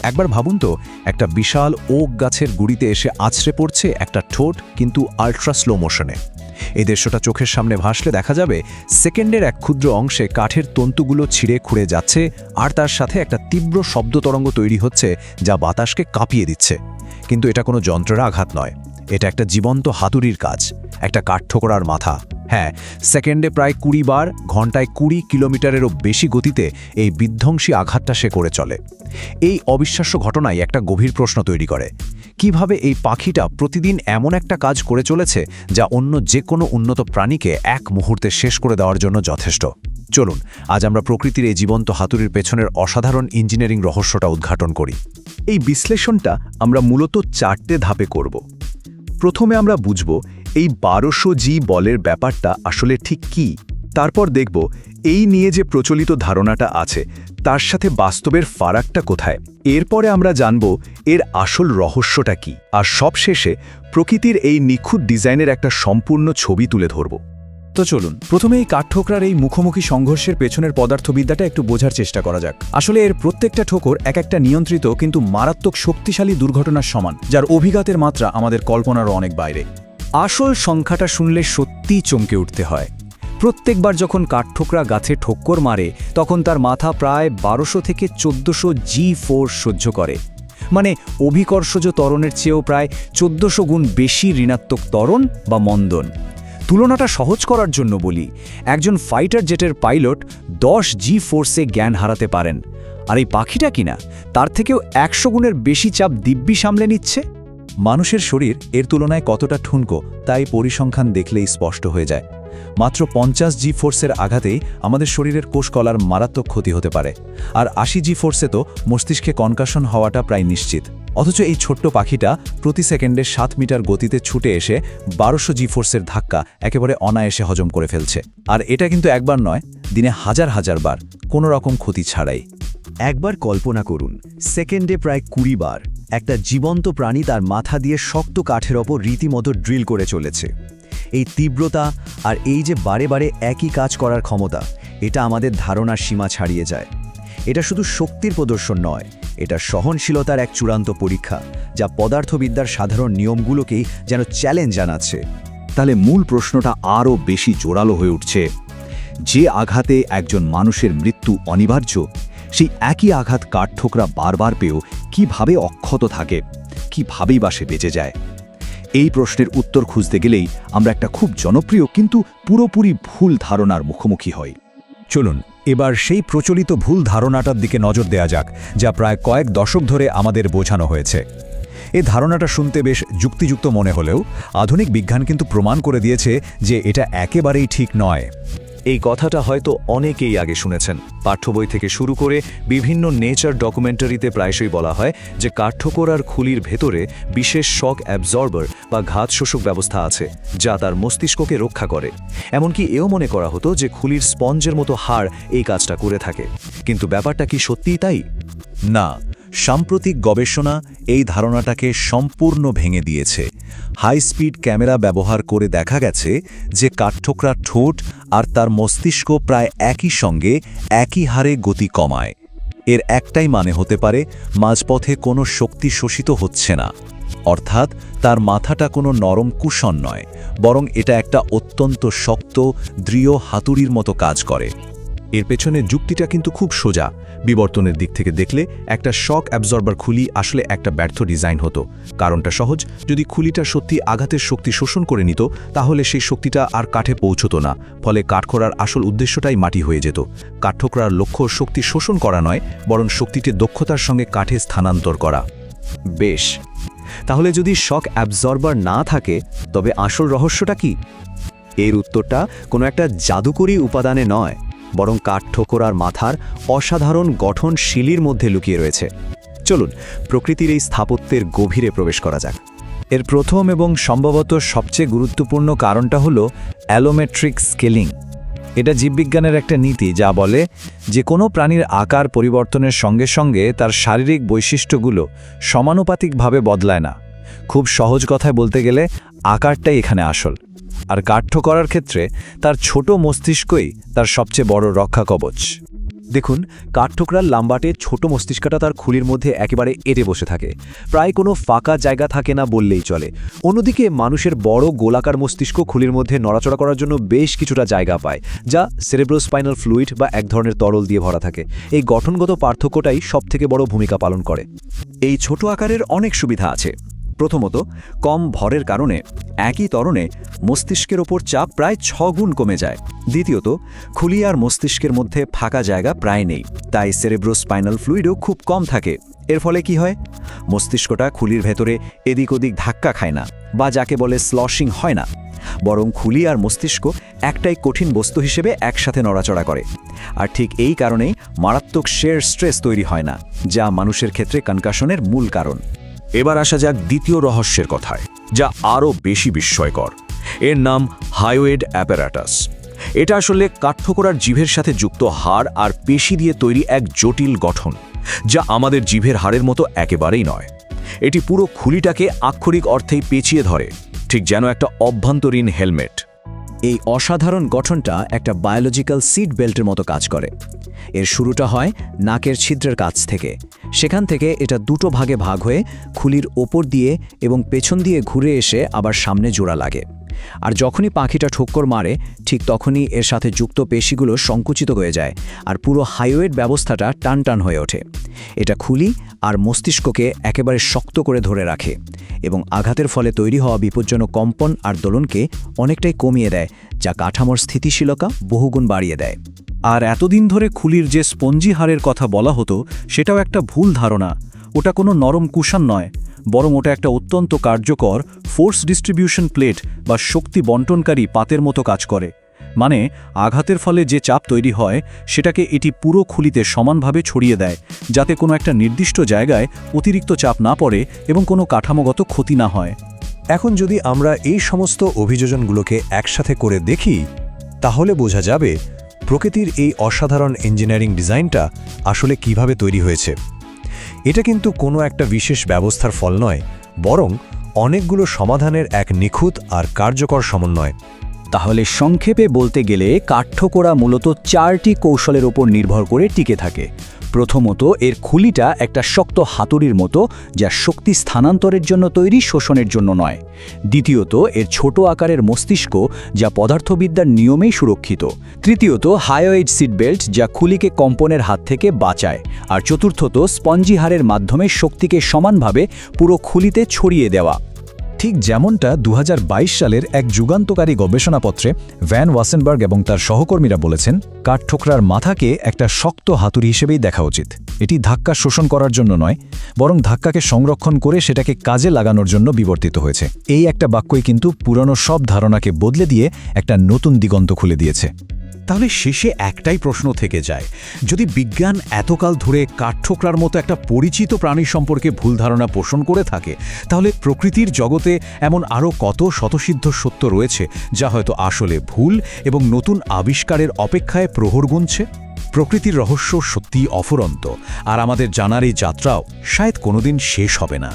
একবার ভাবুন তো, একটা বিশাল ওক গাছের গুড়িতে এসে আছড়ে পড়ছে একটা ঠোঁট, কিন্তু আল্ট্রা স্লো মোশনে। এই দৃশ্যটা চোখের সামনে ভাসলে দেখা যাবে সেকেন্ডের এক ক্ষুদ্র অংশে কাঠের তন্তুগুলো ছিঁড়ে খুঁড়ে যাচ্ছে, আর তার সাথে একটা তীব্র শব্দ তরঙ্গ তৈরি হচ্ছে যা বাতাসকে কাঁপিয়ে দিচ্ছে। কিন্তু এটা কোনো যন্ত্রের আঘাত নয়, এটা একটা জীবন্ত হাতুড়ির কাজ, একটা কাঠঠোকরার মাথা। হ্যাঁ, সেকেন্ডে প্রায় 20 বার, ঘন্টায় 20 কিলোমিটারেরও বেশি গতিতে এই বিধ্বংসী আঘাতটা সে করে চলে। এই অবিশ্বাস্য ঘটনাই একটা গভীর প্রশ্ন তৈরি করে। কিভাবে এই পাখিটা প্রতিদিন এমন একটা কাজ করে চলেছে যা অন্য যে কোনো উন্নত প্রাণীকে এক মুহূর্তে শেষ করে দেওয়ার জন্য যথেষ্ট? চলুন আজ আমরা প্রকৃতির এই জীবন্ত হাতুড়ির পেছনের অসাধারণ ইঞ্জিনিয়ারিং রহস্যটা উদ্ঘাটন করি। এই বিশ্লেষণটা আমরা মূলত 4টে ধাপে করব। প্রথমে আমরা বুঝব এই 1200G বলের ব্যাপারটা আসলে ঠিক কী। তারপর দেখব এই নিয়ে যে প্রচলিত ধারণাটা আছে তার সাথে বাস্তবের ফারাকটা কোথায়। এরপরে আমরা জানব এর আসল রহস্যটা কী, আর সবশেষে প্রকৃতির এই নিখুঁত ডিজাইনের একটা সম্পূর্ণ ছবি তুলে ধরব। তো চলুন প্রথমে এই কাঠঠোকরার এই মুখোমুখি সংঘর্ষের পেছনের পদার্থবিদ্যাটা একটু বোঝার চেষ্টা করা যাক। আসলে এর প্রত্যেকটা ঠোকর এক একটা নিয়ন্ত্রিত কিন্তু মারাত্মক শক্তিশালী দুর্ঘটনার সমান, যার অভিঘাতের মাত্রা আমাদের কল্পনারও অনেক বাইরে। আসল সংখ্যাটা শুনলে সত্যিই চমকে উঠতে হয়। প্রত্যেকবার যখন কাঠঠোকরা গাছে ঠোক্কর মারে তখন তার মাথা প্রায় 1200 থেকে 1400 জি ফোর্স সহ্য করে। মানে অভিকর্ষজ ত্বরণের চেয়েও প্রায় 1400 গুণ বেশি ঋণাত্মক ত্বরণ বা মন্দন। তুলনাটা সহজ করার জন্য বলি, একজন ফাইটার জেটের পাইলট 10 জি ফোর্সে জ্ঞান হারাতে পারেন, আর এই পাখিটা কিনা তার থেকেও 100 গুণের বেশি চাপ দিব্যি সামলে নিচ্ছে। মানুষের শরীর এর তুলনায় কতটা ঠুনকো তাই পরিসংখ্যান দেখলেই স্পষ্ট হয়ে যায়। মাত্র 50 জি ফোর্সের আঘাতেই আমাদের শরীরের কোষকলার মারাত্মক ক্ষতি হতে পারে, আর 80 জি ফোর্সে তো মস্তিষ্কে কনকাশন হওয়াটা প্রায় নিশ্চিত। অথচ এই ছোট্ট পাখিটা প্রতি সেকেন্ডে 7 মিটার গতিতে ছুটে এসে 1200 জি ফোর্সের ধাক্কা একেবারে অনায়াসে হজম করে ফেলছে। আর এটা কিন্তু একবার নয়, দিনে হাজার হাজার বার, কোনো রকম ক্ষতি ছাড়াই। একবার কল্পনা করুন, সেকেন্ডে প্রায় 20 বার একটা জীবন্ত প্রাণী তার মাথা দিয়ে শক্ত কাঠের ওপর রীতিমতো ড্রিল করে চলেছে। এই তীব্রতা আর এই যে বারে বারে একই কাজ করার ক্ষমতা, এটা আমাদের ধারণার সীমা ছাড়িয়ে যায়। এটা শুধু শক্তির প্রদর্শন নয়, এটা সহনশীলতার এক চূড়ান্ত পরীক্ষা, যা পদার্থবিদ্যার সাধারণ নিয়মগুলোকেই যেন চ্যালেঞ্জ জানাচ্ছে। তাহলে মূল প্রশ্নটা আরও বেশি জোরালো হয়ে উঠছে। যে আঘাতে একজন মানুষের মৃত্যু অনিবার্য, সেই একই আঘাত কাঠঠোকরা বারবার পেয়েও কিভাবে অক্ষত থাকে, কিভাবেই বা সে বেঁচে যায়? এই প্রশ্নের উত্তর খুঁজতে গেলেই আমরা একটা খুব জনপ্রিয় কিন্তু পুরোপুরি ভুল ধারণার মুখোমুখি হই। চলুন এবার সেই প্রচলিত ভুল ধারণাটার দিকে নজর দেয়া যাক, যা প্রায় কয়েক দশক ধরে আমাদের বোঝানো হয়েছে। এই ধারণাটা শুনতে বেশ যুক্তিযুক্ত মনে হলেও আধুনিক বিজ্ঞান কিন্তু প্রমাণ করে দিয়েছে যে এটা একেবারেই ঠিক নয়। এই কথাটা হয়তো অনেকেই আগে শুনেছেন। পাঠ্যবই থেকে শুরু করে বিভিন্ন নেচার ডকুমেন্টারিতে প্রায়শই বলা হয় যে কাঠঠোকরার খুলির ভেতরে বিশেষ শক অ্যাবজর্বার বা ঘাত শোষক ব্যবস্থা আছে, যা তার মস্তিষ্ককে রক্ষা করে। এমনকি এও মনে করা হতো যে খুলির স্পঞ্জের মতো হাড় এই কাজটা করে থাকে। কিন্তু ব্যাপারটা কি সত্যিই তাই? না, সাম্প্রতিক গবেষণা এই ধারণাটাকে সম্পূর্ণ ভেঙে দিয়েছে। হাই স্পিড ক্যামেরা ব্যবহার করে দেখা গেছে যে কাঠঠোকরার ঠোঁট আর তার মস্তিষ্ক প্রায় একই সঙ্গে একই হারে গতি কমায়। এর একটাই মানে হতে পারে, মাঝপথে কোনো শক্তি শোষিত হচ্ছে না, অর্থাৎ তার মাথাটা কোনো নরম কুশন নয়, বরং এটা একটা অত্যন্ত শক্ত, দৃঢ় হাতুড়ির মতো কাজ করে। এর পেছনে যুক্তিটা কিন্তু খুব সোজা। বিবর্তনের দিক থেকে দেখলে একটা শক অ্যাবজর্বার খুলি আসলে একটা ব্যর্থ ডিজাইন হতো। কারণটা সহজ, যদি খুলিটা সত্যি আঘাতের শক্তি শোষণ করে নিত তাহলে সেই শক্তিটা আর কাঠে পৌঁছতো না, ফলে কাঠখোড়ার আসল উদ্দেশ্যটাই মাটি হয়ে যেত। কাঠঠোকরার লক্ষ্য শক্তি শোষণ করা নয়, বরং শক্তিকে দক্ষতার সঙ্গে কাঠে স্থানান্তর করা। বেশ, তাহলে যদি শক অ্যাবজর্বার না থাকে তবে আসল রহস্যটা কি? এর উত্তরটা কোনো একটা জাদুকরী উপাদানে নয়, বরং কাঠঠোকরার মাথার অসাধারণ গঠন শিলির মধ্যে লুকিয়ে রয়েছে। চলুন প্রকৃতির এই স্থাপত্যের গভীরে প্রবেশ করা যাক। এর প্রথম এবং সম্ভবত সবচেয়ে গুরুত্বপূর্ণ কারণটা হলো অ্যালোমেট্রিক স্কেলিং। এটা জীববিজ্ঞানের একটা নীতি যা বলে যে কোনো প্রাণীর আকার পরিবর্তনের সঙ্গে সঙ্গে তার শারীরিক বৈশিষ্ট্যগুলো সমানুপাতিকভাবে বদলায় না। খুব সহজ কথায় বলতে গেলে আকারটাই এখানে আসল। আর কাঠঠোকরার ক্ষেত্রে তার ছোট মস্তিষ্কই তার সবচেয়ে বড় রক্ষা কবচ। দেখুন, কাঠঠোকরার লাম্বাটে ছোট মস্তিষ্কটা তার খুলির মধ্যে একেবারে এঁটে বসে থাকে, প্রায় কোনো ফাঁকা জায়গা থাকে না বললেই চলে। অন্যদিকে মানুষের বড় গোলাকার মস্তিষ্ক খুলির মধ্যে নড়াচড়া করার জন্য বেশ কিছুটা জায়গা পায়, যা সেরেব্রোস্পাইনাল ফ্লুইড বা এক ধরনের তরল দিয়ে ভরা থাকে। এই গঠনগত পার্থক্যটাই সবথেকে বড় ভূমিকা পালন করে। এই ছোট আকারের অনেক সুবিধা আছে। প্রথমত, কম ভরের কারণে একই ত্বরণে মস্তিষ্কের ওপর চাপ প্রায় 6 গুণ কমে যায়। দ্বিতীয়ত, খুলি আর মস্তিষ্কের মধ্যে ফাঁকা জায়গা প্রায় নেই, তাই সেরেব্রোস্পাইনাল ফ্লুইডও খুব কম থাকে। এর ফলে কি হয়, মস্তিষ্কটা খুলির ভেতরে এদিক ওদিক ধাক্কা খায় না, বা যাকে বলে স্লশিং হয় না, বরং খুলি আর মস্তিষ্ক একটাই কঠিন বস্তু হিসেবে একসাথে নড়াচড়া করে। আর ঠিক এই কারণেই মারাত্মক শেয়ার স্ট্রেস তৈরি হয় না, যা মানুষের ক্ষেত্রে কনকাশনের মূল কারণ। এবার আসা যাক দ্বিতীয় রহস্যের কথায়, যা আরও বেশি বিস্ময়কর। এর নাম হায়োয়েড অ্যাপারাটাস। এটা আসলে কাঠঠোকরার জিভের সাথে যুক্ত হাড় আর পেশি দিয়ে তৈরি এক জটিল গঠন, যা আমাদের জিভের হাড়ের মতো একেবারেই নয়। এটি পুরো খুলিটাকে আক্ষরিক অর্থেই পেঁচিয়ে ধরে, ঠিক যেন একটা অভ্যন্তরীণ হেলমেট। এই অসাধারণ গঠনটা একটা বায়োলজিক্যাল সিট বেল্টের মতো কাজ করে। এর শুরুটা হয় নাকের ছিদ্রের কাছ থেকে। সেখান থেকে এটা দুটো ভাগে ভাগ হয়ে খুলির ওপর দিয়ে এবং পেছন দিয়ে ঘুরে এসে আবার সামনে জোড়া লাগে। আর যখনই পাখিটা ঠোক্কর মারে, ঠিক তখনই এর সাথে যুক্ত পেশিগুলো সংকুচিত হয়ে যায় আর পুরো হাইওয়েড ব্যবস্থাটা টান টান হয়ে ওঠে। এটা খুলি আর মস্তিষ্ককে একেবারে শক্ত করে ধরে রাখে এবং আঘাতের ফলে তৈরি হওয়া বিপজ্জনক কম্পন আর দোলনকে অনেকটাই কমিয়ে দেয়, যা কাঠামোর স্থিতিশীলতা বহুগুণ বাড়িয়ে দেয়। আর এতদিন ধরে খুলির যে স্পঞ্জি হাড়ের কথা বলা হতো, সেটাও একটা ভুল ধারণা। ওটা কোনো নরম কুশন নয়, বরং ওটা একটা অত্যন্ত কার্যকর ফোর্স ডিস্ট্রিবিউশন প্লেট বা শক্তি বন্টনকারী পাতের মতো কাজ করে। মানে আঘাতের ফলে যে চাপ তৈরি হয়, সেটাকে এটি পুরো খুলিতে সমানভাবে ছড়িয়ে দেয়, যাতে কোনো একটা নির্দিষ্ট জায়গায় অতিরিক্ত চাপ না পড়ে এবং কোনো কাঠামোগত ক্ষতি না হয়। এখন যদি আমরা এই সমস্ত অভিযোজনগুলোকে একসাথে করে দেখি, তাহলে বোঝা যাবে প্রকৃতির এই অসাধারণ ইঞ্জিনিয়ারিং ডিজাইনটা আসলে কিভাবে তৈরি হয়েছে। এটা কিন্তু কোনো একটা বিশেষ ব্যবস্থার ফল নয়, বরং অনেকগুলো সমাধানের এক নিখুঁত আর কার্যকর সমন্বয়। তাহলে সংক্ষেপে বলতে গেলে কাঠঠোকরা মূলত 4টি কৌশলের ওপর নির্ভর করে টিকে থাকে। প্রথমত, এর খুলিটা একটা শক্ত হাতুড়ির মতো, যা শক্তি স্থানান্তরের জন্য তৈরি, শোষণের জন্য নয়। দ্বিতীয়ত, এর ছোট আকারের মস্তিষ্ক, যা পদার্থবিদ্যার নিয়মেই সুরক্ষিত। তৃতীয়ত, হায়োয়েড সিট বেল্ট, যা খুলিকে কম্পনের হাত থেকে বাঁচায়। আর চতুর্থত, স্পঞ্জি হাড়ের মাধ্যমে শক্তিকে সমানভাবে পুরো খুলিতে ছড়িয়ে দেওয়া। ঠিক যেমনটা 2022 সালের এক যুগান্তকারী গবেষণাপত্রে ভ্যান ওয়াসেনবার্গ এবং তার সহকর্মীরা বলেছেন, কাঠঠোকরার মাথাকে একটা শক্ত হাতুড়ি হিসেবেই দেখা উচিত। এটি ধাক্কা শোষণ করার জন্য নয়, বরং ধাক্কাকে সংরক্ষণ করে সেটাকে কাজে লাগানোর জন্য বিবর্তিত হয়েছে। এই একটা বাক্যই কিন্তু পুরনো সব ধারণাকে বদলে দিয়ে একটা নতুন দিগন্ত খুলে দিয়েছে। তাহলে শেষে একটাই প্রশ্ন থেকে যায়, যদি বিজ্ঞান এতকাল ধরে কাঠঠোকরার মতো একটা পরিচিত প্রাণী সম্পর্কে ভুল ধারণা পোষণ করে থাকে, তাহলে প্রকৃতির জগতে এমন আরও কত শতসিদ্ধ সত্য রয়েছে যা হয়তো আসলে ভুল এবং নতুন আবিষ্কারের অপেক্ষায় প্রহর গুনছে। প্রকৃতির রহস্য সত্যিই অফুরন্ত, আর আমাদের জানার এই যাত্রাও শায়দ কোনোদিন শেষ হবে না।